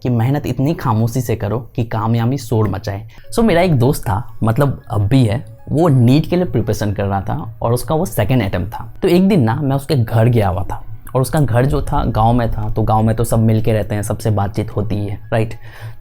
कि मेहनत इतनी खामोशी से करो कि कामयाबी शोर मचाए। मेरा एक दोस्त था, मतलब अब भी है, वो नीट के लिए प्रिपरेशन कर रहा था और उसका वो सेकेंड अटेम्प्ट था। तो एक दिन ना मैं उसके घर गया हुआ था और उसका घर जो था गांव में था, तो गांव में तो सब मिल के रहते हैं, सबसे बातचीत होती है, राइट।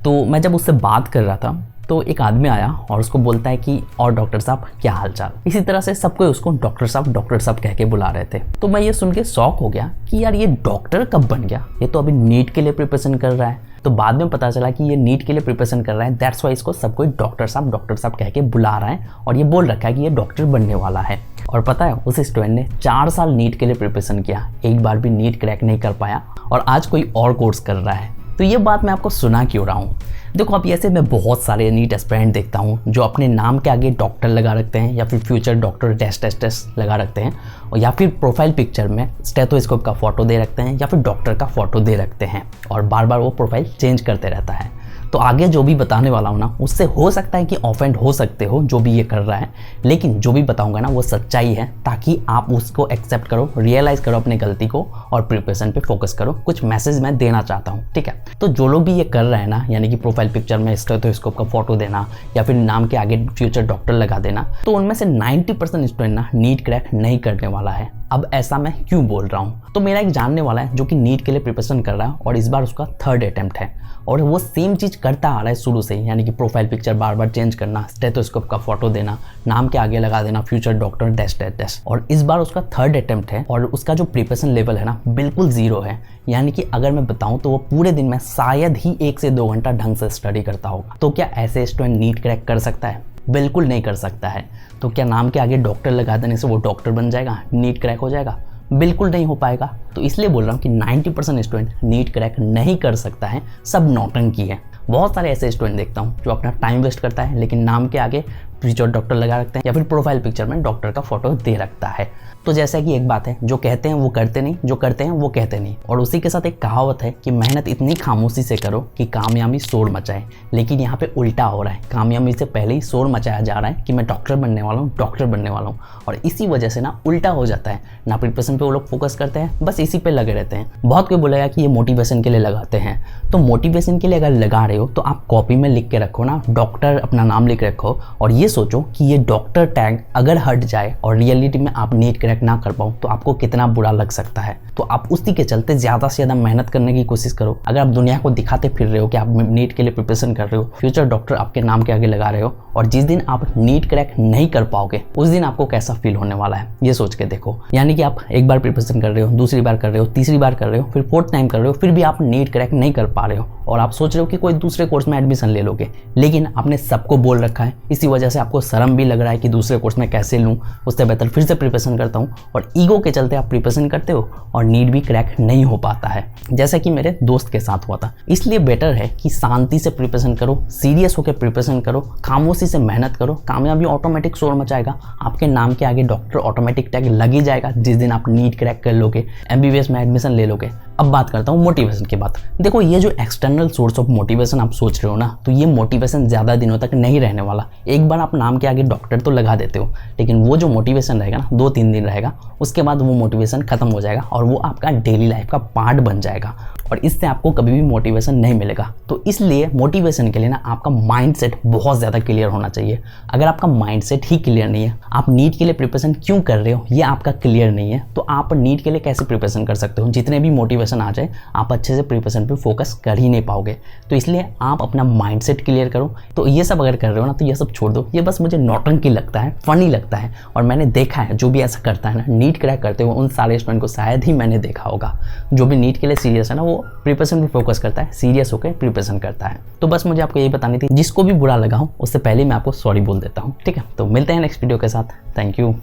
तो मैं जब उससे बात कर रहा था तो एक आदमी आया और उसको बोलता है कि और डॉक्टर साहब क्या हाल चाल। इसी तरह से सबको उसको डॉक्टर साहब कह के बुला रहे थे। तो मैं ये सुन के शॉक हो गया कि यार ये डॉक्टर कब बन गया, ये तो अभी नीट के लिए प्रिपरेशन कर रहा है। तो बाद में पता चला कि ये नीट के लिए प्रिपरेशन कर रहा है, दैट्स वाई इसको सब कोई डॉक्टर साहब कह के बुला रहा है और ये बोल रखा है कि ये डॉक्टर बनने वाला है। और पता है उस स्टूडेंट ने 4 साल नीट के लिए प्रिपरेशन किया, एक बार भी नीट क्रैक नहीं कर पाया और आज कोई और कोर्स कर रहा है। तो ये बात मैं आपको सुना क्यों रहा हूँ? देखो, अब ऐसे मैं बहुत सारे नीट एस्पिरेंट देखता हूँ जो अपने नाम के आगे डॉक्टर लगा रखते हैं या फिर फ्यूचर डॉक्टर टेस्ट लगा रखते हैं, और या फिर प्रोफाइल पिक्चर में स्टेथोस्कोप का फोटो दे रखते हैं या फिर डॉक्टर का फोटो दे रखते हैं और बार बार वो प्रोफाइल चेंज करते रहता है। तो आगे जो भी बताने वाला हूँ ना, उससे हो सकता है कि ऑफेंड हो सकते हो जो भी ये कर रहा है, लेकिन जो भी बताऊंगा ना वो सच्चाई है, ताकि आप उसको एक्सेप्ट करो, रियलाइज़ करो अपनी गलती को और प्रिपरेशन पे फोकस करो। कुछ मैसेज मैं देना चाहता हूँ, ठीक है। तो जो लोग भी ये कर रहे हैं ना, यानी कि प्रोफाइल पिक्चर में स्टेथोस्कोप का फोटो देना या फिर नाम के आगे फ्यूचर डॉक्टर लगा देना, तो उनमें से 90% स्टूडेंट ना नीट क्रैक नहीं करने वाला है। अब ऐसा मैं क्यों बोल रहा हूँ? तो मेरा एक जानने वाला है जो कि नीट के लिए प्रिपरेशन कर रहा है और इस बार उसका 3rd अटेम्प्ट है और वो सेम चीज़ करता आ रहा है शुरू से ही, यानी कि प्रोफाइल पिक्चर बार बार चेंज करना, स्टेथोस्कोप का फोटो देना, नाम के आगे लगा देना फ्यूचर डॉक्टर टेस्ट। और इस बार उसका 3rd अटेम्प्ट है और उसका जो प्रिपरेशन लेवल है ना बिल्कुल 0 है। यानी कि अगर मैं बताऊं तो वो पूरे दिन में शायद ही 1 से 2 घंटा ढंग से स्टडी करता होगा। तो क्या ऐसे स्टूडेंट नीट क्रैक कर सकता है? बिल्कुल नहीं कर सकता है। तो क्या नाम के आगे डॉक्टर लगा देने से वो डॉक्टर बन जाएगा, नीट क्रैक हो जाएगा? बिल्कुल नहीं हो पाएगा। तो इसलिए बोल रहा हूँ कि 90% स्टूडेंट नीट क्रैक नहीं कर सकता है, सब नौटंकी है। बहुत सारे ऐसे स्टूडेंट देखता हूँ जो अपना टाइम वेस्ट करता है, लेकिन नाम के आगे फ्यूचर डॉक्टर लगा रखते हैं या फिर प्रोफाइल पिक्चर में डॉक्टर का फोटो दे रखता है। तो जैसा कि एक बात है, जो कहते हैं वो करते नहीं, जो करते हैं वो कहते नहीं। और उसी के साथ एक कहावत है कि मेहनत इतनी खामोशी से करो कि कामयाबी शोर मचाए। लेकिन यहाँ पे उल्टा हो रहा है, कामयाबी से पहले ही शोर मचाया जा रहा है कि मैं डॉक्टर बनने वाला हूँ। और इसी वजह से ना उल्टा हो जाता है, ना प्रिपरेशन पे वो लोग फोकस करते हैं, बस इसी पे लगे रहते हैं। बहुत कोई बोलेगा कि ये मोटिवेशन के लिए लगाते हैं, तो मोटिवेशन के लिए अगर लगा रहे हो तो आप कॉपी में लिख के रखो ना, डॉक्टर अपना नाम लिख रखो और ये सोचो कि ये डॉक्टर टैग अगर हट जाए और रियलिटी में आप नीट क्रैक ना कर पाओ तो आपको कितना बुरा लग सकता है। तो आप उसी के चलते ज़्यादा से ज़्यादा मेहनत करने की कोशिश करो। अगर आप दुनिया को दिखाते फिर रहे हो कि आप नीट के लिए प्रिपरेशन कर रहे हो, फ्यूचर डॉक्टर आपके नाम के आगे लगा रहे हो, और जिस दिन आप नीट क्रैक नहीं कर पाओगे उस दिन आपको कैसा फील होने वाला है ये सोच के देखो। यानी कि आप एक बार प्रिपरेशन कर रहे हो, दूसरी बार कर रहे हो, तीसरी बार कर रहे हो, फिर 4th टाइम कर रहे हो, फिर भी आप नीट क्रैक नहीं कर पा रहे हो और आप सोच रहे हो कि कोई दूसरे कोर्स में एडमिशन ले लोगे, लेकिन आपने सबको बोल रखा है। इसी वजह से आपको शर्म भी लग रहा है कि दूसरे कोर्स में कैसे लूँ, उससे बेहतर फिर से प्रिपरेशन करता हूँ, और ईगो के चलते आप प्रिपरेशन करते हो और नीट भी क्रैक नहीं हो पाता है, जैसा कि मेरे दोस्त के साथ हुआ था। इसलिए बेटर है कि शांति से प्रिपरेशन करो, सीरियस होकर प्रिपरेशन करो, खामोशी से मेहनत करो, कामयाबी ऑटोमेटिक शोर मचाएगा। आपके नाम के आगे डॉक्टर ऑटोमेटिक टैग लग ही जाएगा जिस दिन आप नीट क्रैक कर लोगे, MBBS में एडमिशन ले लोगे। अब बात करता हूँ मोटिवेशन की बात। देखो, ये जो एक्सटर्नल सोर्स ऑफ मोटिवेशन आप सोच रहे हो ना, तो ये मोटिवेशन ज़्यादा दिनों तक नहीं रहने वाला। एक बार आप नाम के आगे डॉक्टर तो लगा देते हो, लेकिन वो जो मोटिवेशन रहेगा ना 2-3 दिन रहेगा, उसके बाद वो मोटिवेशन खत्म हो जाएगा और वो आपका डेली लाइफ का पार्ट बन जाएगा और इससे आपको कभी भी मोटिवेशन नहीं मिलेगा। तो इसलिए मोटिवेशन के लिए ना आपका माइंडसेट बहुत ज़्यादा क्लियर होना चाहिए। अगर आपका माइंडसेट ही क्लियर नहीं है, आप नीट के लिए प्रिपरेशन क्यों कर रहे हो ये आपका क्लियर नहीं है, तो आप नीट के लिए कैसे प्रिपरेशन कर सकते हो? जितने भी मोटिवेशन आ जाए आप अच्छे से प्रिपरेशन पे फोकस कर ही नहीं पाओगे। तो इसलिए आप अपना माइंडसेट क्लियर करो। तो ये सब अगर कर रहे हो ना तो ये सब छोड़ दो। ये बस मुझे नौटंकी लगता है, फनी लगता है, और मैंने देखा है जो भी ऐसा करता है ना नीट क्रैक करते हुए, उन सारे स्टूडेंट को शायद ही मैंने देखा होगा। जो भी नीट के लिए सीरियस है ना, वो प्रिपरेशन पे फोकस करता है, सीरियस होकर प्रिपरेशन करता है। तो बस मुझे आपको यही बतानी थी। जिसको भी बुरा लगा हो उससे पहले मैं आपको सॉरी बोल देता हूँ, ठीक है। तो मिलते हैं नेक्स्ट वीडियो के साथ। Thank you.